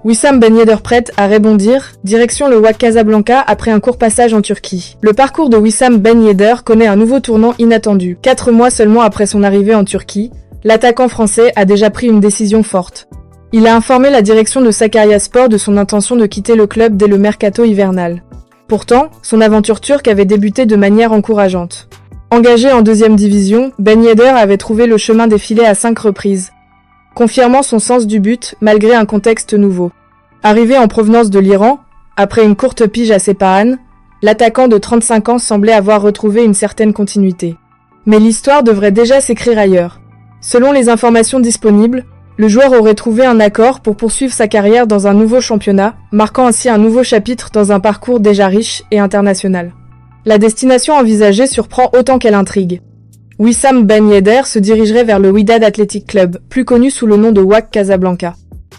Wissam Ben Yedder prête à rebondir, direction le WAC Casablanca après un court passage en Turquie. Le parcours de Wissam Ben Yedder connaît un nouveau tournant inattendu. 4 mois seulement après son arrivée en Turquie, l'attaquant français a déjà pris une décision forte. Il a informé la direction de Sakaryaspor de son intention de quitter le club dès le mercato hivernal. Pourtant, son aventure turque avait débuté de manière encourageante. Engagé en 2e division, Ben Yedder avait trouvé le chemin des filets à 5 reprises, confirmant son sens du but malgré un contexte nouveau. Arrivé en provenance de l'Iran, après une courte pige à Sepahan, l'attaquant de 35 ans semblait avoir retrouvé une certaine continuité. Mais l'histoire devrait déjà s'écrire ailleurs. Selon les informations disponibles, le joueur aurait trouvé un accord pour poursuivre sa carrière dans un nouveau championnat, marquant ainsi un nouveau chapitre dans un parcours déjà riche et international. La destination envisagée surprend autant qu'elle intrigue. Wissam Ben Yedder se dirigerait vers le Wydad Athletic Club, plus connu sous le nom de WAC Casablanca.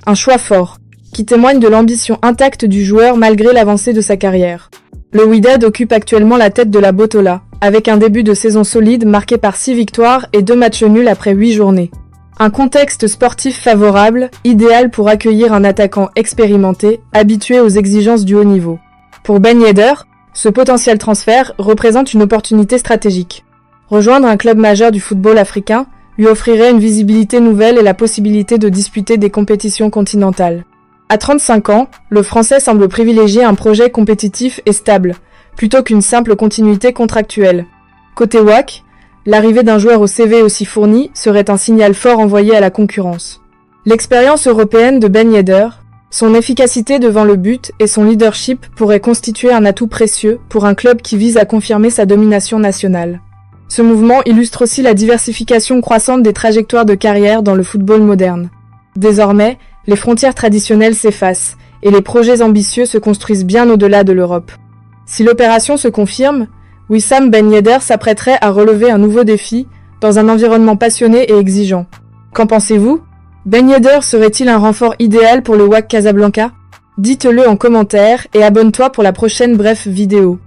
Un choix fort, qui témoigne de l'ambition intacte du joueur malgré l'avancée de sa carrière. Le Wydad occupe actuellement la tête de la Botola, avec un début de saison solide marqué par 6 victoires et 2 matchs nuls après 8 journées. Un contexte sportif favorable, idéal pour accueillir un attaquant expérimenté, habitué aux exigences du haut niveau. Pour Ben Yedder, ce potentiel transfert représente une opportunité stratégique. Rejoindre un club majeur du football africain lui offrirait une visibilité nouvelle et la possibilité de disputer des compétitions continentales. À 35 ans, le Français semble privilégier un projet compétitif et stable, plutôt qu'une simple continuité contractuelle. Côté WAC, l'arrivée d'un joueur au CV aussi fourni serait un signal fort envoyé à la concurrence. L'expérience européenne de Ben Yedder, son efficacité devant le but et son leadership pourraient constituer un atout précieux pour un club qui vise à confirmer sa domination nationale. Ce mouvement illustre aussi la diversification croissante des trajectoires de carrière dans le football moderne. Désormais, les frontières traditionnelles s'effacent et les projets ambitieux se construisent bien au-delà de l'Europe. Si l'opération se confirme, Wissam Ben Yedder s'apprêterait à relever un nouveau défi dans un environnement passionné et exigeant. Qu'en pensez-vous ? Ben Yedder serait-il un renfort idéal pour le WAC Casablanca ? Dites-le en commentaire et abonne-toi pour la prochaine bref vidéo.